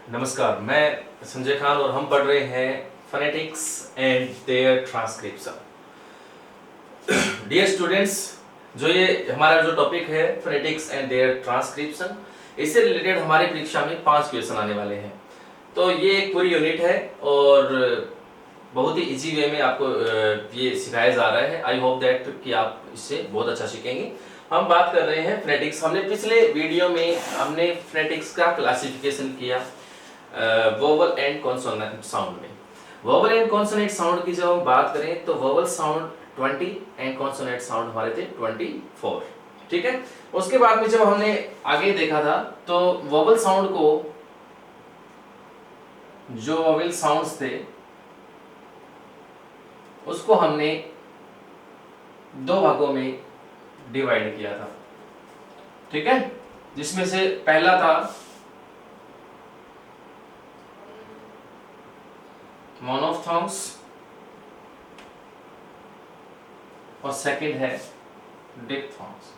नमस्कार, मैं संजय खान और हम पढ़ रहे हैं phonetics and their transcription. Dear students, जो ये हमारा जो टॉपिक है फोनेटिक्स एंड देयर ट्रांसक्रिप्शन, इससे रिलेटेड हमारी परीक्षा में 5 क्वेश्चन आने वाले हैं। तो ये एक पूरी यूनिट है और बहुत ही इजी वे में आपको ये सिखाया जा रहा है। आई होप दैट कि आप इससे बहुत अच्छा सीखेंगे। हम बात कर रहे हैं फोनेटिक्स। हमने पिछले वीडियो में हमने फोनेटिक्स का क्लासिफिकेशन किया वोवल एंड कॉन्सोनेंट साउंड में। वोवल एंड कॉन्सोनेंट साउंड की जब हम बात करें तो vowel sound 20 and consonant sound हमारे थे 24। ठीक है। उसके बाद में जब हमने आगे देखा था तो वोवल साउंड को, जो वोवल साउंड्स थे उसको हमने 2 भागों में डिवाइड किया था। ठीक है, जिसमें से पहला था मोनोफ्थोंग्स और सेकंड है डिप्थोंग्स।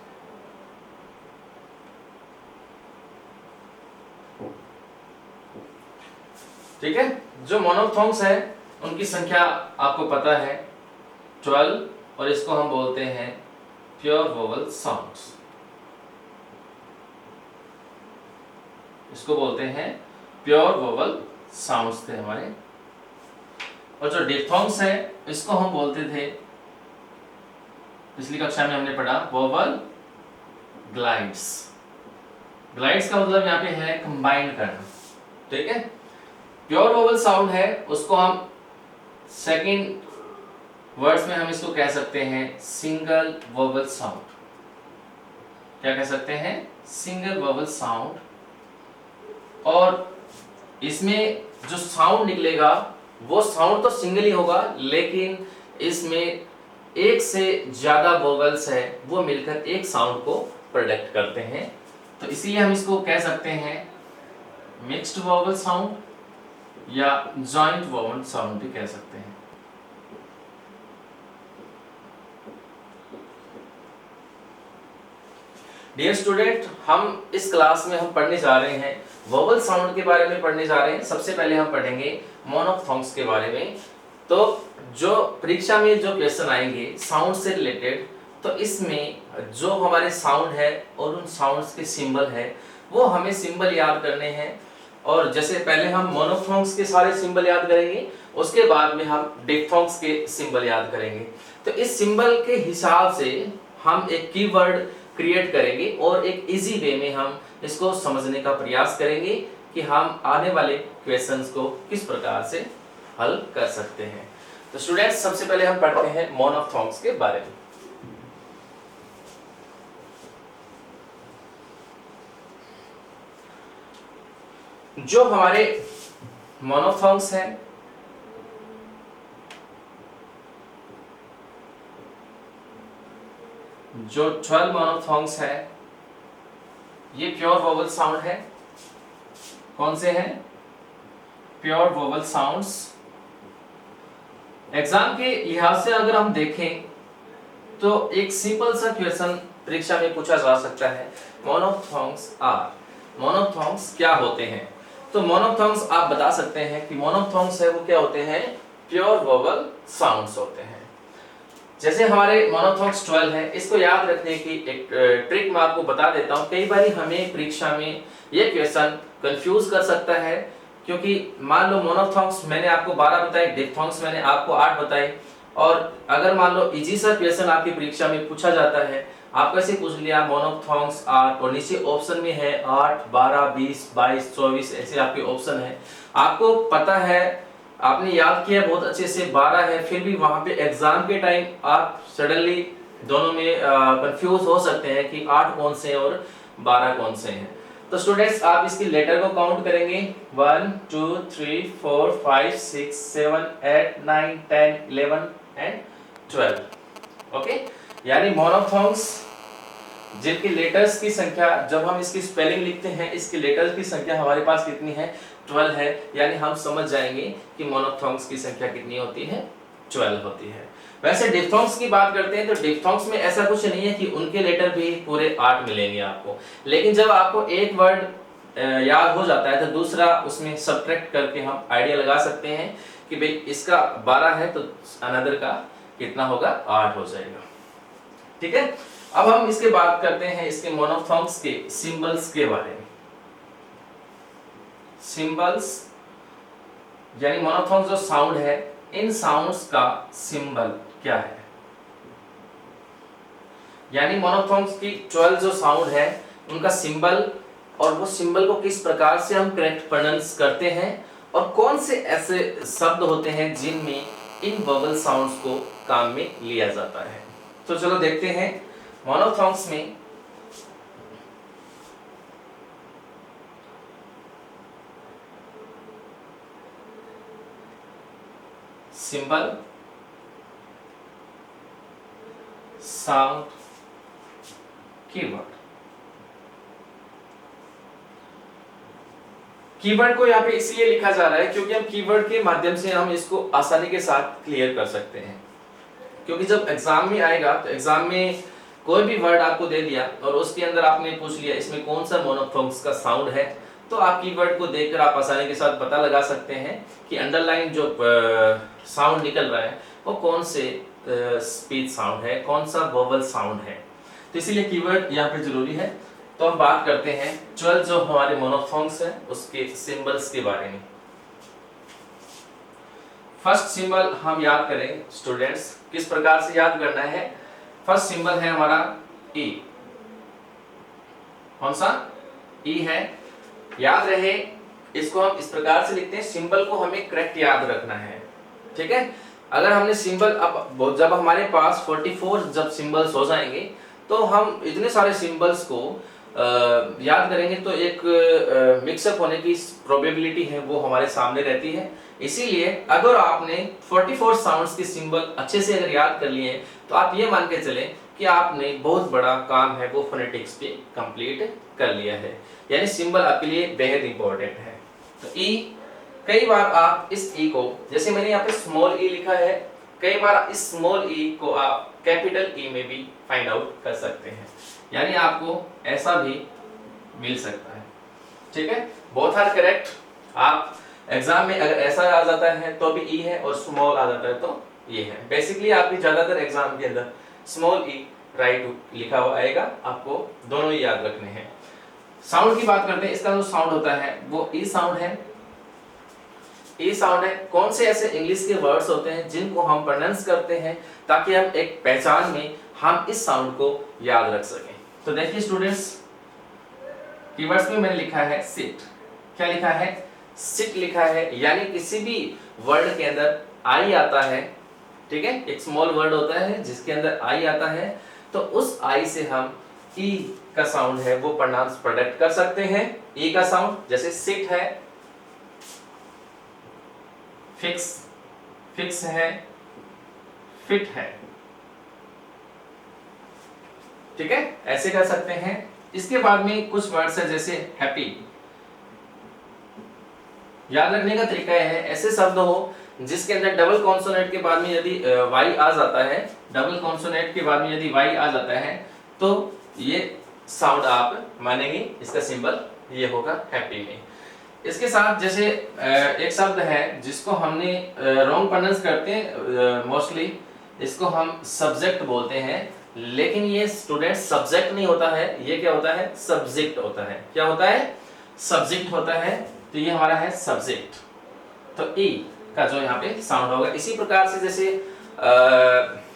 ठीक है, जो मोनोफ्थोंग्स है उनकी संख्या आपको पता है 12 और इसको हम बोलते हैं प्योर वोवल साउंड्स। इसको बोलते हैं प्योर वोवल साउंड्स थे हमारे। और जो डिप्थोंग्स है इसको हम बोलते थे, पिछली कक्षा में हमने पढ़ा, वोवल ग्लाइड्स। ग्लाइड्स का मतलब यहाँ पे है कंबाइंड करना। ठीक है, प्योर वोवल साउंड है उसको हम सेकंड वर्ड्स में हम इसको कह सकते हैं सिंगल वोवल साउंड। क्या कह सकते हैं? Single vowel sound. और इसमें जो साउंड निकलेगा वो साउंड तो सिंगल ही होगा, लेकिन इसमें एक से ज्यादा वोवल्स है वो मिलकर एक साउंड को प्रोडक्ट करते हैं। तो इसीलिए हम इसको कह सकते हैं मिक्स्ड वोवल साउंड या जॉइंट वोवल साउंड भी कह सकते हैं। डियर स्टूडेंट, हम इस क्लास में हम पढ़ने जा रहे हैं वोवल साउंड के बारे में पढ़ने जा रहे हैं। सबसे पहले हम पढ़ेंगे मोनोफ्थोंग्स के बारे में। तो जो परीक्षा में जो क्वेश्चन आएंगे साउंड से रिलेटेड, तो इसमें जो हमारे साउंड है और उन साउंड्स के सिंबल है वो हमें सिंबल याद करने हैं। और जैसे पहले हम मोनोफ्थोंग्स के सारे सिंबल याद करेंगे, उसके बाद में हम डिप्थोंग्स के सिंबल याद करेंगे। तो इस सिंबल के हिसाब से हम एक कीवर्ड क्रिएट करेंगे और एक इजी वे में हम इसको समझने का प्रयास करेंगे कि हम आने वाले क्वेश्चंस को किस प्रकार से हल कर सकते हैं। तो स्टूडेंट्स, सबसे पहले हम पढ़ते हैं मोनोफ्थोंग्स के बारे में। जो हमारे मोनोफ्थोंग्स हैं, जो 12 मोनोफ्थोंग्स है, ये प्योर वोवल साउंड है। कौन से हैं? Pure vowel sounds. एग्जाम के लिहाज से अगर हम देखें तो एक सिंपल सा क्वेश्चन परीक्षा में पूछा जा सकता है, मोनोफ्थोंग्स आर, मोनोफ्थोंग्स क्या होते हैं? तो मोनोफ्थोंग्स आप बता सकते हैं कि मोनोफ्थोंग्स है वो क्या होते हैं? प्योर वोवल साउंड्स होते हैं। जैसे हमारे मोनोफ्थोंग्स 12 है, इसको याद रखने की एक ट्रिक मैं आपको बता देता हूं। कई बार हमें परीक्षा में ये क्वेश्चन कंफ्यूज कर सकता है, क्योंकि मान लो मोनोफ्थोंग्स मैंने आपको 12 बताए, डिप्थोंग्स मैंने आपको 8 बताए। और अगर मान लो इजी सा क्वेश्चन आपकी परीक्षा में पूछा जाता है, आप कैसे पूछ लिया मोनोफ्थोंग्स 8 और नीचे ऑप्शन में है 8, 12, 20, 22, 24, ऐसे आपके ऑप्शन है। आपको पता है, आपने याद किया बहुत अच्छे से 12 है, फिर भी वहां पे एग्जाम के टाइम आप सडनली दोनों में कंफ्यूज हो सकते हैं कि 8 कौन से और 12 कौन से हैं। तो स्टूडेंट्स, आप इसकी लेटर को काउंट करेंगे 1 2 3 4 5 6 7 8 9 10 11 एंड 12। ओके, यानी मोनोफ्थोंग्स जिनकी लेटर्स की संख्या, जब हम इसकी स्पेलिंग लिखते हैं, इसकी लेटर्स की संख्या हमारे पास कितनी है? 12 है। यानी हम समझ जाएंगे कि मोनोफ्थोंग्स की संख्या कितनी होती है? 12 होती है। वैसे डिप्थोंग्स की बात करते हैं तो डिप्थोंग्स में ऐसा कुछ नहीं है कि उनके लेटर भी पूरे 8 मिलेंगे आपको, लेकिन जब आपको एक वर्ड याद हो जाता है तो दूसरा उसमें सब्ट्रैक्ट करके हम आइडिया लगा सकते हैं कि भाई इसका 12 है तो अनदर का कितना होगा, 8 हो जाएगा। ठीक है, अब हम इसके बात करते हैं इसके मोनोफथोंग्स के सिंबल्स के बारे में। सिंबल्स यानी मोनोफथोंग्स जो साउंड है, इन साउंड्स का सिंबल क्या है, यानी मोनोफथोंग्स की 12 जो साउंड है उनका सिंबल, और वो सिंबल को किस प्रकार से हम करेक्ट प्रोनाउंस करते हैं, और कौन से ऐसे शब्द होते हैं जिनमें इन वोवल साउंड्स को काम में लिया जाता है। तो चलो देखते हैं मोनोफथोंग्स में सिंबल, साउंड, कीवर्ड। कीवर्ड को यहाँ पे इसलिए लिखा जा रहा है क्योंकि हम कीवर्ड के माध्यम से हम इसको आसानी के साथ क्लियर कर सकते हैं। क्योंकि जब एग्जाम में आएगा तो एग्जाम में कोई भी वर्ड आपको दे दिया और उसके अंदर आपने पूछ लिया इसमें कौन सा मोनोफथोंग्स का साउंड है, तो आप कीवर्ड को देखकर आप आसानी के साथ पता लगा सकते हैं कि अंडरलाइन जो साउंड निकल रहा है वो कौन से स्पीच साउंड है, कौन सा वोवल साउंड है। तो इसीलिए कीवर्ड यहाँ पे जरूरी है। तो हम बात करते हैं 12 जो हमारे मोनोफथोंग्स हैं उसके सिंबल्स के बारे में। फर्स्ट सिंबल हम याद करें स्टूडेंट्स, किस प्रकार से याद करना है। फर्स्ट सिंबल है हमारा ई। कौन सा? ई है। याद रहे इसको हम इस प्रकार से लिखते हैं, सिंबल को हमें करेक्ट याद रखना है। ठीक है, अगर हमने सिंबल अब जब हमारे पास 44 जब सिंबल्स हो जाएंगे तो हम इतने सारे सिंबल्स को याद करेंगे तो एक मिक्सअप होने की प्रोबेबिलिटी है वो हमारे सामने रहती है। इसीलिए अगर आपने 44 साउंड्स के सिंबल अच्छे से अगर याद कर लिए तो आप ये मान के चलें कि आपने बहुत बड़ा काम है वो फोनेटिक्स पे कंप्लीट कर लिया है, यानी सिंबल आपके लिए बेहद इंपॉर्टेंट है। तो ई, कई बार आप इस ई को, जैसे मैंने यहाँ पे स्मॉल ई लिखा है, कई बार इस स्मॉल ई को आप कैपिटल ई में भी फाइंड आउट कर सकते हैं, यानी आपको ऐसा भी मिल सकता है। ठीक है, बोथ आर करेक्ट। आप एग्जाम में अगर ऐसा आ जाता है तो भी ई है और स्मॉल आ जाता है तो ये है। बेसिकली आपकी ज्यादातर एग्जाम के अंदर स्मॉल ई राइट लिखा हुआ आएगा, आपको दोनों ही याद रखने हैं। साउंड की बात करते हैं, इसका जो साउंड होता है वो ई साउंड है। ई साउंड है। कौन से ऐसे इंग्लिश के वर्ड्स होते हैं जिनको हम प्रोनाउंस करते हैं ताकि हम एक पहचान में हम इस साउंड को याद रख सकें। तो देखिए स्टूडेंट्स, कीवर्ड्स में मैंने लिखा है सिट। क्या लिखा है? सिट लिखा है, यानी किसी भी वर्ड के अंदर आई आता है, ठीक है, एक स्मॉल वर्ड होता है जिसके अंदर आई आता है, तो उस आई से हम ई का साउंड है वो प्रोनाउंस प्रोडक्ट कर सकते हैं। ई का साउंड जैसे सिट है, फिक्स, फिक्स है, फिट है। ठीक है, ऐसे कर सकते हैं। इसके बाद में कुछ वर्ड्स है जैसे हैप्पी। याद रखने का तरीका है, ऐसे शब्द हो जिसके अंदर डबल कॉन्सोनेंट के बाद में यदि वाई आ जाता है, डबल कॉन्सोनेंट के बाद में यदि वाई आ जाता है तो ये साउंड आप मानेंगे, इसका सिंबल ये होगा हैप्पी में। इसके साथ जैसे एक शब्द है जिसको हमने रॉन्ग प्रोनाउंस करते हैं मोस्टली, इसको हम सब्जेक्ट बोलते हैं, लेकिन ये स्टूडेंट सब्जेक्ट नहीं होता है, ये क्या होता है? सब्जेक्ट होता है। क्या होता है? सब्जेक्ट होता है। तो ये हमारा है सब्जेक्ट। तो ई का जो यहाँ पे साउंड होगा, इसी प्रकार से जैसे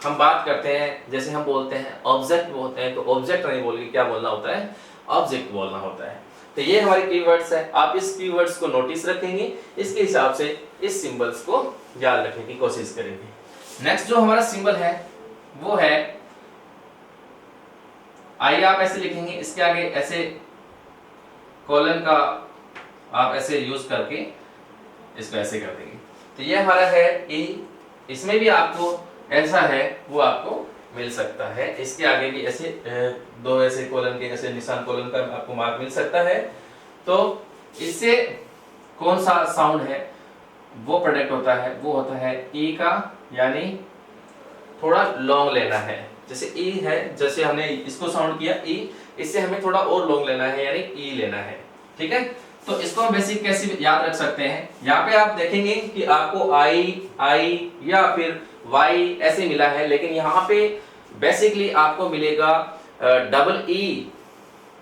हम बात करते हैं, जैसे हम बोलते हैं ऑब्जेक्ट बोलते हैं, तो ऑब्जेक्ट नहीं बोल के क्या बोलना होता है? ऑब्जेक्ट बोलना होता है। तो ये हमारे कीवर्ड्स है। आप इस कीवर्ड्स को नोटिस रखेंगे, इसके हिसाब से इस सिंबल्स को याद रखने की कोशिश करेंगे। नेक्स्ट जो हमारा सिंबल है वो है आई। आप ऐसे लिखेंगे, इसके आगे ऐसे कॉलन का आप ऐसे यूज करके इसको ऐसे कर देंगे। तो ये हमारा है ई। इसमें भी आपको ऐसा है वो आपको मिल सकता है। इसके आगे भी ऐसे दो ऐसे कॉलन के जैसे निशान कॉलन का आपको मार्क मिल सकता है। तो इससे कौन सा साउंड है वो प्रोडक्ट होता है? वो होता है ई का, यानी थोड़ा लॉन्ग लेना है। जैसे ई है, जैसे हमने इसको साउंड किया ई, इससे हमें थोड़ा और लॉन्ग लेना है, यानी ई लेना है। ठीक है। तो इसको हम बेसिक कैसे याद रख सकते हैं, यहाँ पे आप देखेंगे कि आपको आई या फिर वाई ऐसे मिला है, लेकिन यहाँ पे बेसिकली आपको मिलेगा डबल ई।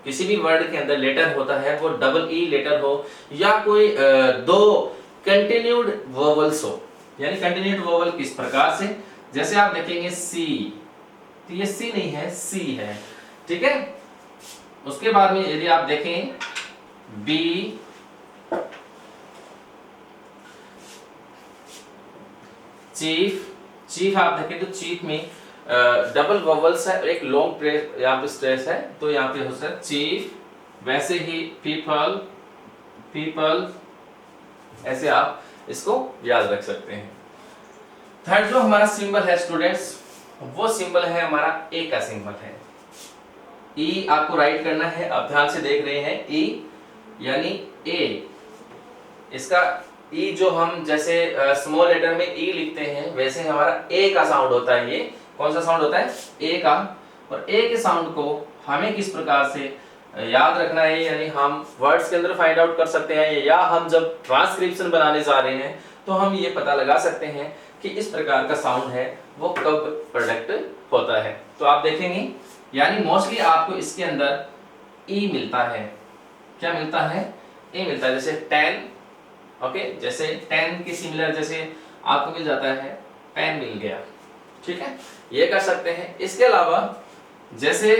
किसी भी वर्ड के अंदर लेटर होता है वो डबल ई लेटर हो या कोई दो कंटिन्यूड वोवल्स हो। यानी कंटिन्यूड वोवल किस प्रकार से, जैसे आप देखेंगे सी, तो ये सी नहीं है, सी है, ठीक है। उसके बाद में यदि आप देखें बी, चीफ, चीफ आप देखें तो चीफ में डबल वोवल्स है और एक लॉन्ग प्रेस यहाँ पे स्ट्रेस है, तो यहाँ पे हो सकता है चीफ। वैसे ही पीपल, पीपल, ऐसे आप इसको याद रख सकते हैं। थर्ड जो हमारा सिंबल है स्टूडेंट्स, वो सिंबल है हमारा ए का सिंबल है। ई आपको राइट करना है, आप ध्यान से देख रहे हैं, ई यानी ए। इसका ई जो हम जैसे स्मॉल लेटर में ई लिखते हैं, वैसे हमारा ए का साउंड होता है। ये कौन सा साउंड होता है, ए का। और ए के साउंड को हमें किस प्रकार से याद रखना है, यानी हम वर्ड्स के अंदर फाइंड आउट कर सकते हैं, या हम जब ट्रांसक्रिप्शन बनाने जा रहे हैं तो हम ये पता लगा सकते हैं कि इस प्रकार का साउंड है वो कब प्रोडक्ट होता है। तो आप देखेंगे यानी मोस्टली आपको इसके अंदर ई मिलता है। क्या मिलता है, ए मिलता है। जैसे 10, ओके, जैसे 10 के सिमिलर जैसे आपको मिल जाता है पेन मिल गया, ठीक है, ये कर सकते हैं। इसके अलावा जैसे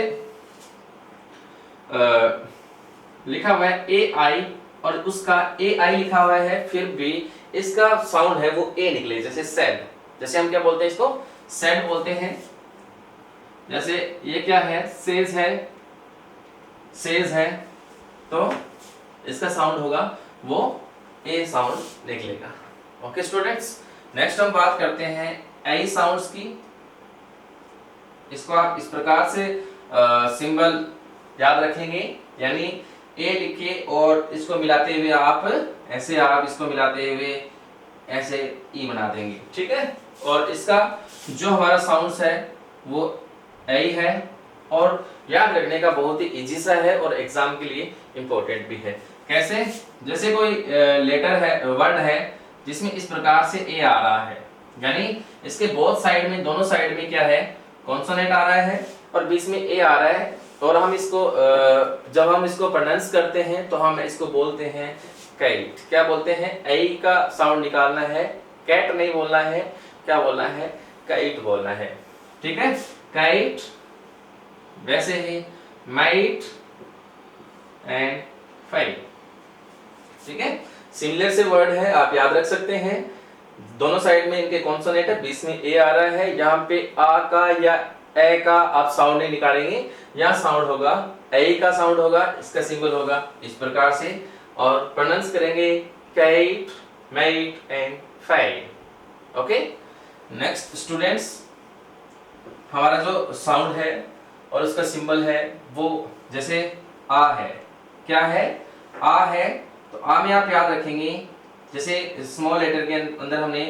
लिखा हुआ है ए आई और उसका ए आई लिखा हुआ है, फिर भी इसका साउंड है वो ए निकले, जैसे सेड। जैसे हम क्या बोलते हैं इसको, सेड बोलते हैं। जैसे ये क्या है, सेज है, सेज है, तो इसका साउंड होगा वो ए साउंड निकलेगा। ओके स्टूडेंट्स, नेक्स्ट हम बात करते हैं आई साउंड्स की। इसको आप इस प्रकार से सिंबल याद रखेंगे, यानी ए लिखे और इसको मिलाते हुए आप ऐसे, आप इसको मिलाते हुए ऐसे ई बना देंगे, ठीक है। और इसका जो हमारा साउंड्स है वो आई है, और याद रखने का बहुत ही इजी सा है और एग्जाम के लिए इंपॉर्टेंट भी है। कैसे, जैसे कोई लेटर है, वर्ड है जिसमें इस प्रकार से ए आ रहा है, यानी इसके बोथ साइड में, दोनों साइड में क्या है, कॉन्सोनेंट आ रहा है और बीच में ए आ रहा है, और हम इसको जब हम इसको प्रोनाउंस करते हैं तो हम इसको बोलते हैं कैट। क्या बोलते हैं, आई का साउंड निकालना है, कैट नहीं बोलना है, क्या बोलना है, काइट बोलना है, ठीक है, काइट। वैसे ही माइट एंड फाइट, ठीक है, सिमिलर से वर्ड है, आप याद रख सकते हैं। दोनों साइड में इनके कॉन्सोनेंट है, बीच में ए आ रहा है, यहाँ पे आ का या ए का आप साउंड नहीं निकालेंगे, यहाँ साउंड होगा ए का साउंड होगा, इसका सिंबल होगा इस प्रकार से, और प्रोनाउंस करेंगे kite, might and fight. Okay, next students, हमारा जो साउंड है और उसका सिंबल है वो जैसे आ है। क्या है, आ है, तो आ में आप याद रखेंगे, जैसे स्मॉल लेटर के अंदर हमने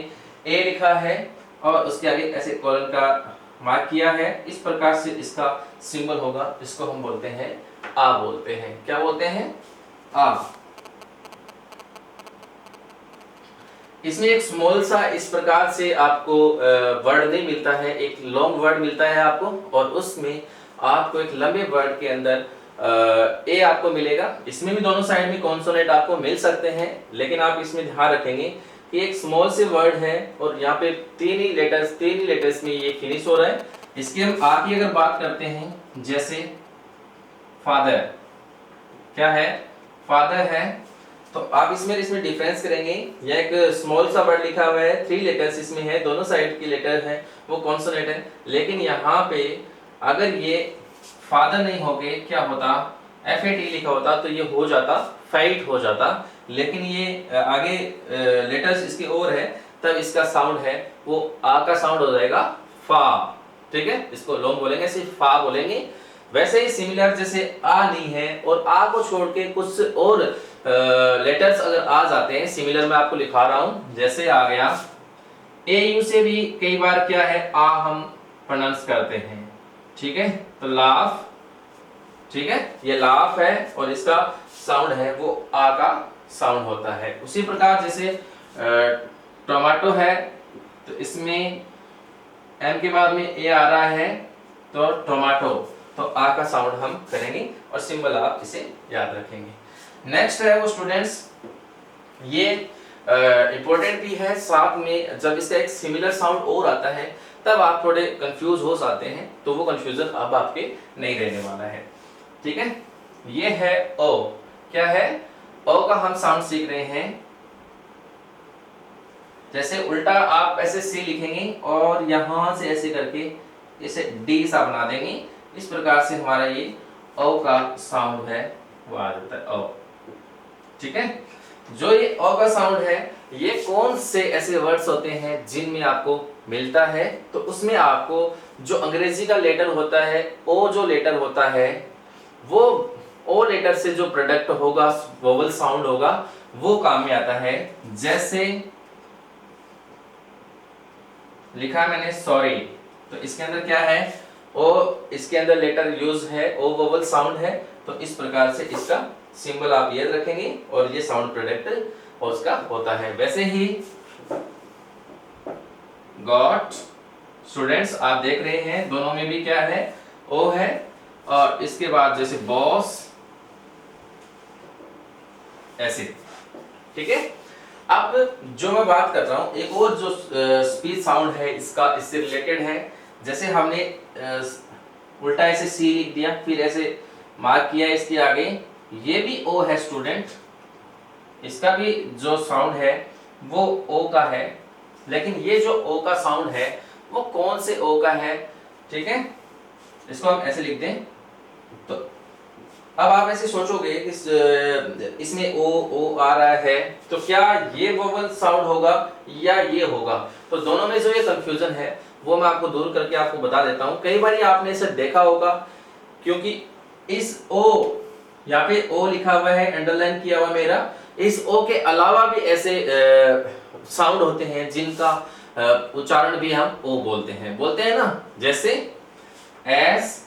ए लिखा है और उसके आगे ऐसे कॉलन का मार्क किया है, इस प्रकार से इसका सिंबल होगा, इसको हम बोलते हैं आ बोलते हैं। क्या बोलते हैं, आ। इसमें एक स्मॉल सा इस प्रकार से आपको वर्ड नहीं मिलता है, एक लॉन्ग वर्ड मिलता है आपको, और उसमें आपको एक लंबे वर्ड के अंदर ए आपको मिलेगा। इसमें भी दोनों साइड में कॉन्सोनेंट आपको मिल सकते हैं, लेकिन आप इसमें ध्यान रखेंगे कि एक स्मॉल से वर्ड है और यहाँ पे तीन ही लेटर्स में ये फिनिश हो रहा है। इसके हम आ की अगर बात करते हैं, जैसे फादर, क्या है, फादर है, तो आप इसमें डिफरेंस करेंगे, यह एक स्मॉल सा वर्ड लिखा हुआ है, 3 लेटर्स इसमें है, दोनों साइड की लेटर है वो कॉन्सोनेंट है, लेकिन यहाँ पे अगर ये फादर नहीं होके क्या होता, FAT लिखा होता तो ये हो जाता फाइट हो जाता, लेकिन ये आगे लेटर्स इसके और है, तब इसका साउंड है वो आ का साउंड हो जाएगा फा, ठीक है, इसको लॉन्ग बोलेंगे, सिर्फ फा बोलेंगे। वैसे ही सिमिलर जैसे आ नहीं है और आ को छोड़ के कुछ और लेटर्स अगर आ जाते हैं, सिमिलर मैं आपको लिखा रहा हूं, जैसे आ गया AU से भी कई बार क्या है आ हम प्रोनाउंस करते हैं, ठीक है, तो लाफ, ठीक है, ये लाफ है और इसका साउंड है वो आ का साउंड होता है। उसी प्रकार जैसे टोमेटो है तो इसमें एम के बाद में ए आ रहा है तो टोमेटो, तो आ का साउंड हम करेंगे और सिंबल आप इसे याद रखेंगे। नेक्स्ट है वो स्टूडेंट्स, ये इंपॉर्टेंट भी है, साथ में जब इसका एक सिमिलर साउंड और आता है तब आप थोड़े कंफ्यूज हो जाते हैं, तो वो कंफ्यूजन अब आपके नहीं रहने वाला है। ठीक है, ये है ओ। क्या है? ओ का हम साउंड सीख रहे हैं। जैसे उल्टा आप ऐसे सी लिखेंगे और यहां से ऐसे करके इसे डी सा बना देंगे, इस प्रकार से हमारा ये ओ का साउंड है वो आ जाता है ओ। ठीक है, जो ये ओ का साउंड है ये कौन से ऐसे वर्ड्स होते हैं जिनमें आपको मिलता है, तो उसमें आपको जो अंग्रेजी का लेटर होता है ओ, जो लेटर होता है वो ओ लेटर से जो प्रोडक्ट होगा, वोवल साउंड होगा, वो काम में आता है। जैसे लिखा मैंने सॉरी, तो इसके अंदर क्या है? ओ, इसके अंदर लेटर यूज है, ओ वोवल साउंड है, तो इस प्रकार से इसका सिंबल आप याद रखेंगे और ये साउंड प्रोडक्ट और उसका होता है। वैसे ही गॉट स्टूडेंट्स आप देख रहे हैं दोनों में भी क्या है? ओ है, और इसके बाद जैसे बॉस ऐसे। ठीक है, अब जो मैं बात कर रहा हूं एक और जो स्पीच साउंड है इसका इससे रिलेटेड है। जैसे हमने उल्टा ऐसे सी लिख दिया, फिर ऐसे मार्क किया इसके आगे, ये भी ओ है स्टूडेंट, इसका भी जो साउंड है वो ओ का है, लेकिन ये जो ओ का साउंड है वो कौन से ओ का है? ठीक है, इसको हम ऐसे लिख दें। तो अब आप ऐसे सोचोगे कि इसमें ओ ओ आ रहा है, तो क्या ये वोवल साउंड होगा या ये होगा? तो दोनों में जो ये कंफ्यूजन है वो मैं आपको दूर करके आपको बता देता हूं। कई बार आपने इसे देखा होगा, क्योंकि इस ओ, यहाँ पे ओ लिखा हुआ है, अंडरलाइन किया हुआ मेरा, इस ओ के अलावा भी ऐसे साउंड होते हैं जिनका उच्चारण भी हम ओ बोलते हैं ना। जैसे एस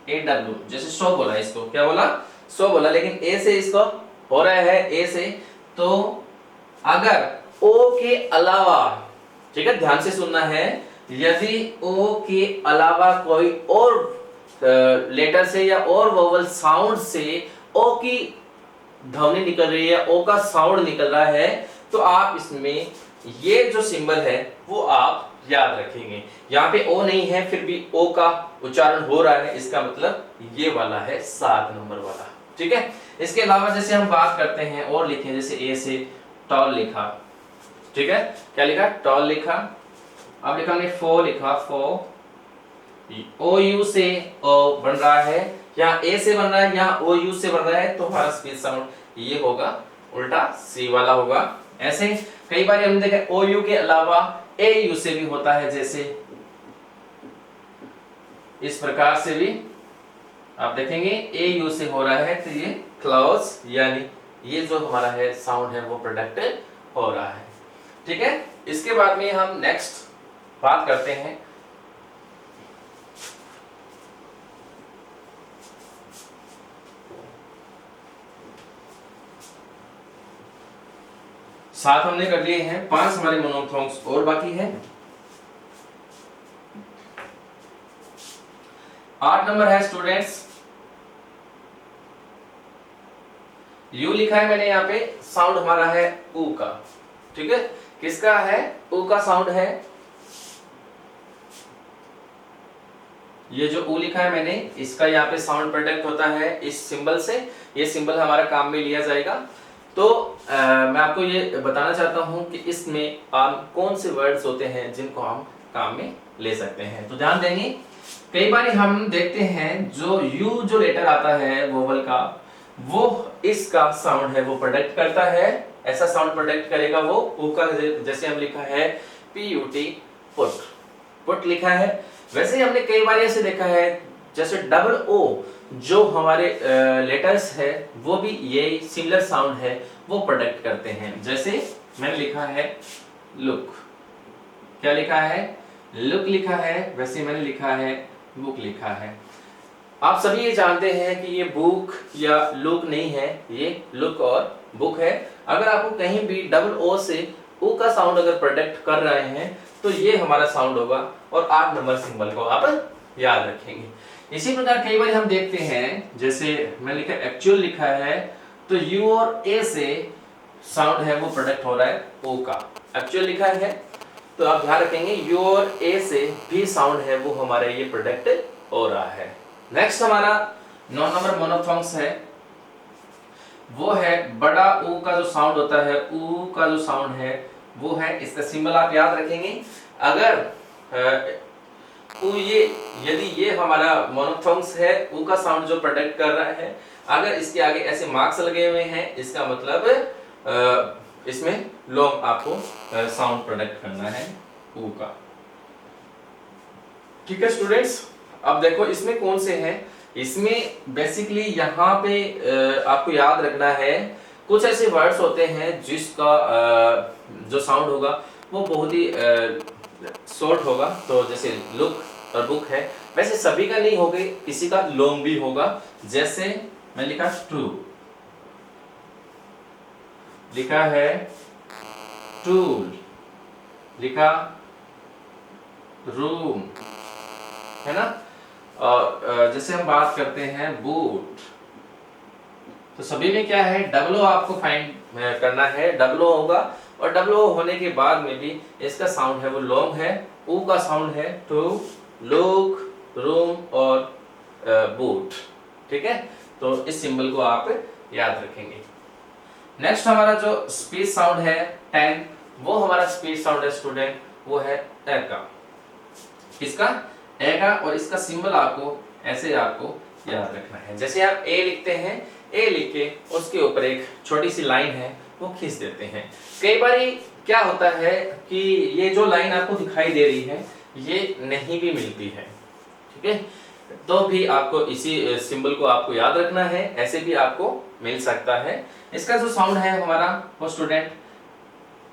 ए डब्ल्यू, जैसे सो बोला, इसको क्या बोला? सो बोला, लेकिन ए से इसको हो रहा है ए से। तो अगर ओ के अलावा, ठीक है ध्यान से सुनना है, यदि ओ के अलावा कोई और लेटर से या और वोवल साउंड से ओ की ध्वनि निकल रही है, ओ का साउंड निकल रहा है, तो आप इसमें ये जो सिंबल है वो आप याद रखेंगे। यहाँ पे ओ नहीं है फिर भी ओ का उच्चारण हो रहा है, इसका मतलब ये वाला है 7 नंबर वाला। ठीक है, इसके अलावा जैसे हम बात करते हैं और लिखे, जैसे ए से टॉल लिखा, ठीक है, क्या लिखा? टॉल लिखा। अब लिखा हमने फो लिखा, फो, ओ यू से ओ बन रहा है, या ए से बन रहा है या ओ यू से बन रहा है, तो हमारा स्पीच साउंड ये होगा, उल्टा सी वाला होगा। ऐसे कई बार हमने देखा ओ यू के अलावा ए यू से भी होता है, जैसे इस प्रकार से भी आप देखेंगे ए यू से हो रहा है, तो ये क्लोज, यानी ये जो हमारा है साउंड है वो प्रोडक्ट हो रहा है। ठीक है, इसके बाद में हम नेक्स्ट बात करते हैं सात हमने कर लिए हैं, 5 हमारे मोनोफथोंग्स और बाकी है। 8 नंबर है स्टूडेंट्स, यू लिखा है मैंने यहाँ पे, साउंड हमारा है ऊ का। ठीक है, किसका है? ऊ का साउंड है। ये जो ऊ लिखा है मैंने, इसका यहाँ पे साउंड प्रोडक्ट होता है इस सिंबल से। ये सिंबल हमारा काम में लिया जाएगा। तो मैं आपको ये बताना चाहता हूँ कि इसमें कौन से वर्ड्स होते हैं जिनको हम काम में ले सकते हैं। तो ध्यान देंगे, कई बार हम देखते हैं जो यू जो लेटर आता है वोवल का, वो इसका साउंड है वो प्रोडक्ट करता है, ऐसा साउंड प्रोडक्ट करेगा वो ऊ का। जैसे हम लिखा है PUT, पुट, पुट लिखा है। वैसे ही हमने कई बार ऐसे देखा है जैसे डबल ओ जो हमारे लेटर्स है वो भी ये सिमिलर साउंड है वो प्रोडक्ट करते हैं। जैसे मैंने लिखा है लुक, क्या लिखा है? लुक लिखा है। वैसे मैंने लिखा है बुक लिखा है। आप सभी ये जानते हैं कि ये बुक या लुक नहीं है, ये लुक और बुक है। अगर आपको कहीं भी डबल ओ से ऊ का साउंड अगर प्रोडक्ट कर रहे हैं तो ये हमारा साउंड होगा और 8 नंबर सिंबल को आप याद रखेंगे। इसी प्रकार कई बार हम देखते हैं, जैसे मैं लिखा एक्चुअल लिखा है तो यू और ए से साउंड है वो प्रोडक्ट हो रहा है ओ का। एक्चुअल लिखा है तो आप ध्यान रखेंगे यू और ए से भी साउंड है वो हमारे ये प्रोडक्ट हो रहा है। नेक्स्ट हमारा 9 नंबर मोनोफोन्ग्स है, वो है बड़ा ऊ का जो साउंड होता है, ऊ का जो साउंड है वो है, इसका सिंबल आप याद रखेंगे। अगर ऊ ये यदि ये हमारा मोनोफोन्ग्स है, ऊ का साउंड जो प्रोडक्ट कर रहा है, अगर इसके आगे ऐसे मार्क्स लगे हुए हैं इसका मतलब इसमें लॉन्ग आपको साउंड प्रोडक्ट करना है ऊ का। ठीक है स्टूडेंट्स, अब देखो इसमें कौन से हैं। इसमें बेसिकली यहाँ पे आपको याद रखना है कुछ ऐसे वर्ड्स होते हैं जिसका जो साउंड होगा वो बहुत ही शॉर्ट होगा, तो जैसे लुक और बुक है, वैसे सभी का नहीं होगा, किसी का लॉन्ग भी होगा। जैसे मैं लिखा टू, लिखा है टूल, लिखा रूम, है ना। और जैसे हम बात करते हैं बूट, तो सभी में क्या है डबल ओ आपको फाइंड करना है, डबल ओ होगा और डबल ओ होने के बाद में भी इसका साउंड है वो लॉन्ग है। ऊ का साउंड है टू, लुक, रूम और बूट। ठीक है, तो इस सिंबल को आप याद रखेंगे। नेक्स्ट हमारा जो स्पीच साउंड है 10, वो हमारा स्पीच साउंड है स्टूडेंट, वो है ए का। किसका? ए का। और इसका सिंबल आपको ऐसे आपको याद रखना है। जैसे आप ए लिखते हैं, ए लिख के उसके ऊपर एक छोटी सी लाइन है वो खींच देते हैं। कई बार क्या होता है कि ये जो लाइन आपको दिखाई दे रही है ये नहीं भी मिलती है, ठीक है, तो भी आपको इसी सिंबल को आपको याद रखना है, ऐसे भी आपको मिल सकता है। इसका जो साउंड है हमारा वो स्टूडेंट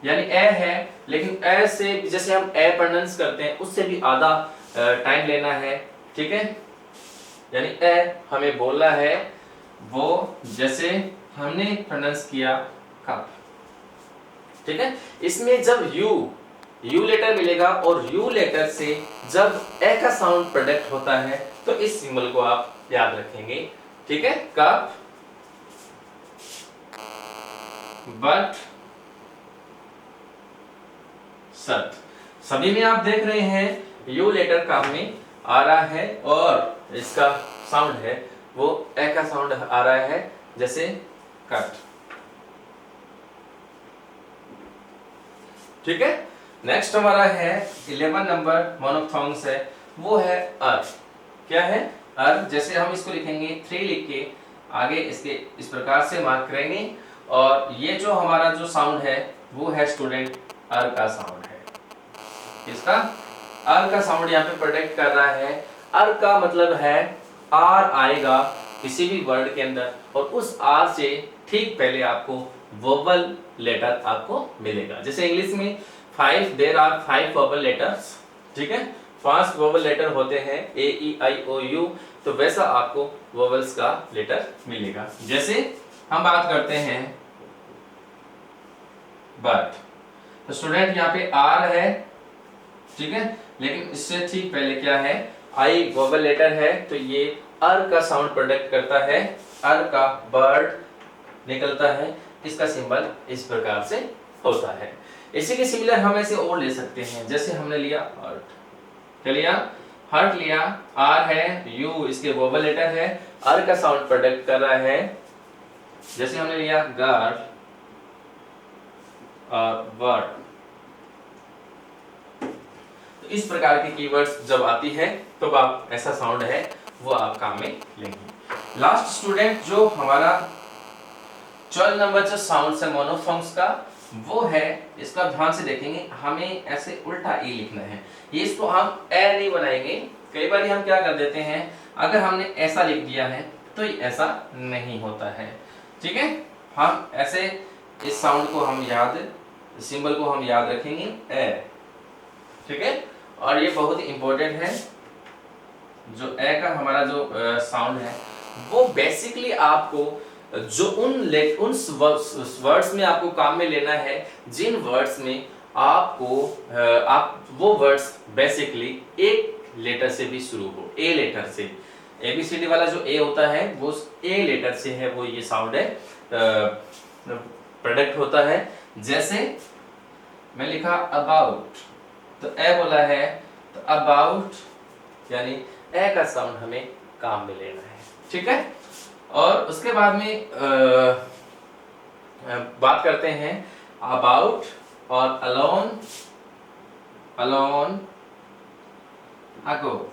यानी ए है, लेकिन ए से जैसे हम ए प्रोनाउंस करते हैं उससे भी आधा टाइम लेना है, ठीक है। यानी ए हमें बोलना है वो जैसे हमने प्रोनाउंस किया कप, ठीक है। इसमें जब यू लेटर मिलेगा और यू लेटर से जब ए का साउंड प्रोडक्ट होता है तो इस सिंबल को आप याद रखेंगे, ठीक है। कप, बट, सट, सभी में आप देख रहे हैं यू लेटर काम में आ रहा है और इसका साउंड है वो ए का साउंड आ रहा है जैसे कट, ठीक है। नेक्स्ट हमारा है 11 नंबर मोनोफोन्ग्स है, वो है अर। क्या है? अर। जैसे हम इसको लिखेंगे 3 लिख के आगे इसके इस प्रकार से मार्क करेंगे और ये जो हमारा जो साउंड है वो है स्टूडेंट अर का साउंड है। इसका अर का साउंड यहाँ पे प्रोडक्ट कर रहा है। अर का मतलब है आर आएगा किसी भी वर्ड के अंदर और उस आर से ठीक पहले आपको वोवल लेटर आपको मिलेगा। जैसे इंग्लिश में देयर आर 5 वोवल लेटर्स, ठीक है, 5 वोवल लेटर होते हैं ए ई आई ओ यू, तो वैसा आपको वोवल्स का लेटर मिलेगा। जैसे हम बात करते हैं बट, तो स्टूडेंट यहाँ पे आर है, ठीक है, लेकिन इससे ठीक पहले क्या है आई वोवल लेटर है, तो ये अर का साउंड प्रोडक्ट करता है, अर का बर्ड निकलता है। इसका सिंबल इस प्रकार से होता है। इसी के सिमिलर हम ऐसे और ले सकते हैं, जैसे हमने लिया हर्ट, क्या लिया? हर्ट लिया, आर है, यू इसके वोवल लेटर है, अर का साउंड प्रोडक्ट कर रहा है। जैसे हमने लिया गार्ड और वर्ड, तो इस प्रकार के कीवर्ड्स जब आती है तो आप ऐसा साउंड है वो आप काम में लेंगे। लास्ट स्टूडेंट जो हमारा 12 नंबर जो साउंड है मोनोफोन्ग्स का, वो है, इसका ध्यान से देखेंगे, हमें ऐसे उल्टा ई लिखना है। ये इसको हम ए नहीं बनाएंगे। कई बार हम क्या कर देते हैं, अगर हमने ऐसा लिख दिया है तो ये ऐसा नहीं होता है, ठीक है। हम ऐसे इस साउंड को हम याद, सिंबल को हम याद रखेंगे ए, ठीक है। और ये बहुत ही इंपॉर्टेंट है, जो ए का हमारा जो साउंड है वो बेसिकली आपको जो उन वर्ड्स में आपको काम में लेना है जिन वर्ड्स में आपको आप वो वर्ड्स बेसिकली एक लेटर से भी शुरू हो, ए लेटर से। एबीसीडी वाला जो ए होता है वो ए लेटर से है, वो ये साउंड है प्रोडक्ट होता है। जैसे मैं लिखा अबाउट, तो ए बोला है तो अबाउट यानी ए का साउंड हमें काम में लेना है, ठीक है। और उसके बाद में बात करते हैं अबाउट और अलोन, अलोन, अगो।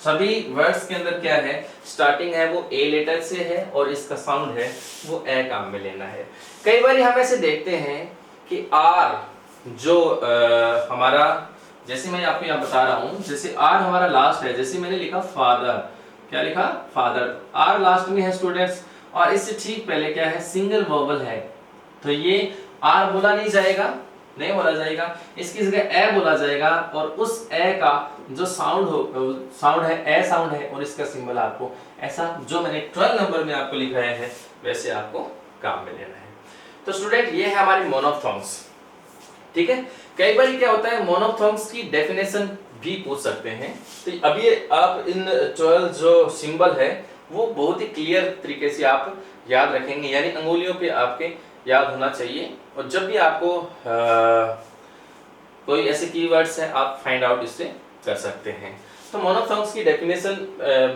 सभी वर्ड्स के अंदर क्या है, स्टार्टिंग है वो ए लेटर से है और इसका साउंड है वो ए काम में लेना है। कई बार हम ऐसे देखते हैं कि आर जो हमारा, जैसे मैं आपको यहाँ बता रहा हूँ, जैसे आर हमारा लास्ट है, जैसे मैंने लिखा फादर, क्या लिखा फादर, आर लास्ट में है स्टूडेंट्स, और इससे ठीक पहले क्या है सिंगल वोवल है, तो ये आर बोला नहीं जाएगा, नहीं बोला जाएगा, इसकी जगह ए बोला जाएगा। और उस ए का जो साउंड है ए साउंड है, और इसका सिंबल आपको ऐसा जो मैंने 12 नंबर में आपको लिखाया है वैसे आपको काम में लेना है। तो स्टूडेंट ये है हमारे मोनोफ्थोंग्स, ठीक है। कई बार क्या होता है मोनोफ्थोंग्स की डेफिनेशन भी पूछ सकते हैं, तो अभी आप इन 12 जो सिंबल है वो बहुत ही क्लियर तरीके से आप याद रखेंगे, यानी अंगुलियों पे आपके याद होना चाहिए। और जब भी आपको कोई ऐसे कीवर्ड्स हैं आप फाइंड आउट इससे कर सकते हैं। तो मोनोफ्थोंग्स की डेफिनेशन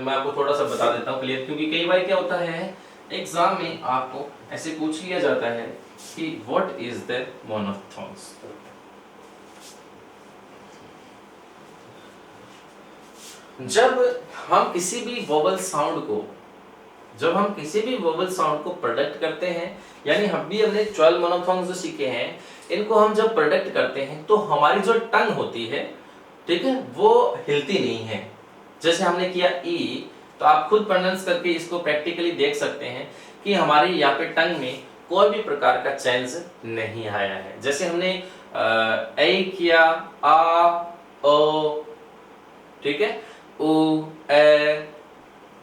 मैं आपको थोड़ा सा बता देता हूँ क्लियर, क्योंकि कई बार क्या होता है एग्जाम में आपको ऐसे पूछ लिया जाता है कि व्हाट इज द मोनोफ्थोंग्स। जब हम किसी भी वोवल साउंड को प्रोडक्ट करते हैं, यानी हम भी हमने 12 मोनोफ्थोंग्स जो सीखे हैं इनको हम जब प्रोडक्ट करते हैं तो हमारी जो टंग होती है, ठीक है, वो हिलती नहीं है। जैसे हमने किया ई, तो आप खुद प्रोनाउंस करके इसको प्रैक्टिकली देख सकते हैं कि हमारी यहाँ पे टंग में कोई भी प्रकार का चेंज नहीं आया है। जैसे हमने ए किया, आ, ओ, ठीक है, उ, ए,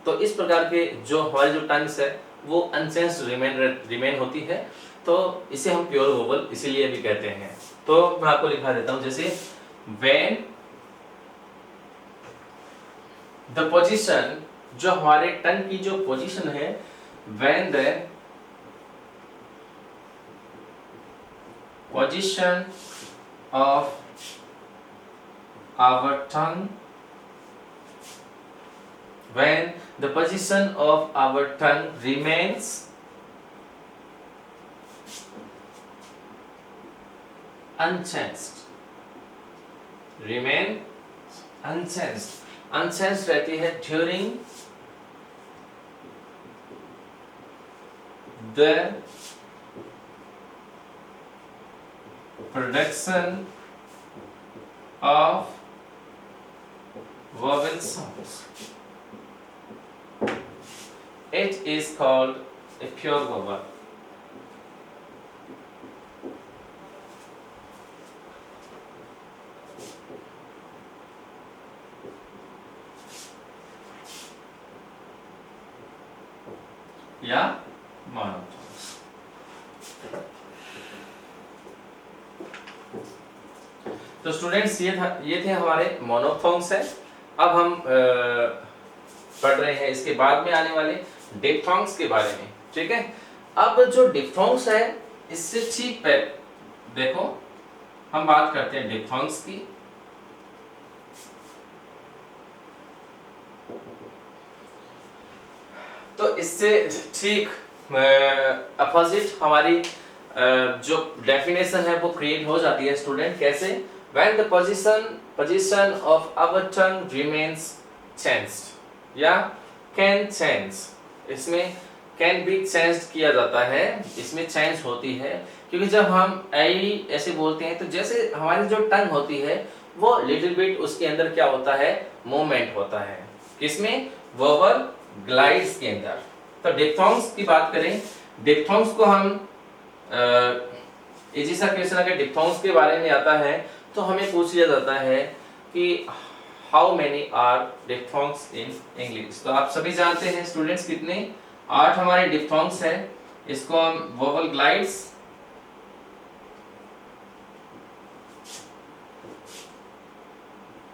तो इस प्रकार के जो हमारी जो टंग्स है वो अनचेंज्ड रिमेन होती है, तो इसे हम प्योर वोवल इसीलिए भी कहते हैं। तो मैं आपको लिखा देता हूं, जैसे व्हेन द पोजीशन, जो हमारे टंग की जो पोजीशन है, when the position of our tongue, when the position of our tongue remains unchanged, unchanged रहती है during the production of vowel sounds. It is called a pure vowel. या मोनोफ्थोंग्स। तो students ये थे हमारे मोनोफ्थोंग्स है। अब हम पढ़ रहे हैं इसके बाद में आने वाले डिप्थोंग्स के बारे में, ठीक है। अब जो डिप्थोंग्स है इससे ठीक पे देखो हम बात करते हैं डिप्थोंग्स की। तो इससे ठीक अपोजिट हमारी जो डेफिनेशन है वो क्रिएट हो जाती है स्टूडेंट। कैसे? when the position of our tongue remains changed या can change, इसमें can be changed किया जाता है, इसमें चेंज होती है, क्योंकि जब हम आई ऐसे बोलते हैं तो जैसे हमारी जो टंग होती है वो लिटिल बिट उसके अंदर क्या होता है, मूवमेंट होता है। किसमें? वोवल ग्लाइड्स के अंदर। तो डिप्थोंग्स की बात करें, डिप्थोंग्स को हम इजी सा क्वेश्चन अगर डिप्थोंग्स के बारे में आता है तो हमें पूछ लिया जाता है कि how many are diphthongs in English. तो आप सभी जानते हैं स्टूडेंट्स कितने 8 हमारे डिप्थोंग्स है। इसको हम वोवल ग्लाइड्स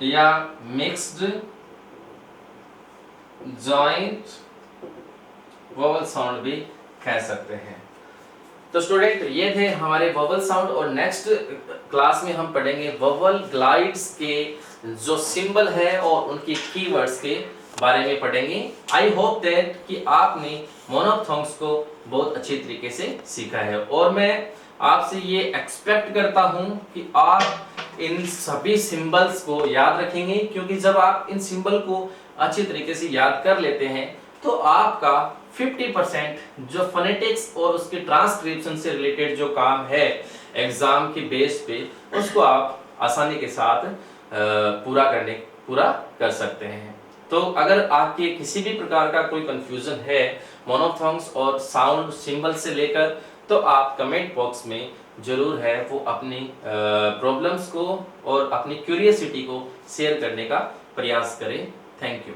या मिक्स्ड जॉइंट वोवल साउंड भी कह सकते हैं। तो स्टूडेंट ये थे हमारे वोवल साउंड और नेक्स्ट क्लास में हम पढ़ेंगे वोवल ग्लाइड्स के जो सिंबल है और उनके कीवर्ड्स के बारे में पढ़ेंगे। आई होप दैट कि आपने मोनोफ्थोंग्स को बहुत अच्छी तरीके से सीखा है और मैं आपसे ये एक्सपेक्ट करता हूं कि आप इन सभी सिंबल्स को याद रखेंगे, क्योंकि जब आप इन सिंबल को अच्छी तरीके से याद कर लेते हैं तो आपका 50% जो फोनेटिक्स और उसके ट्रांसक्रिप्शन से रिलेटेड जो काम है एग्जाम के बेस पे उसको आप आसानी के साथ पूरा कर सकते हैं। तो अगर आपके किसी भी प्रकार का कोई कंफ्यूजन है मोनोफ्थोंग्स और साउंड सिंबल से लेकर, तो आप कमेंट बॉक्स में जरूर है वो अपनी प्रॉब्लम्स को और अपनी क्यूरियोसिटी को शेयर करने का प्रयास करें। Thank you.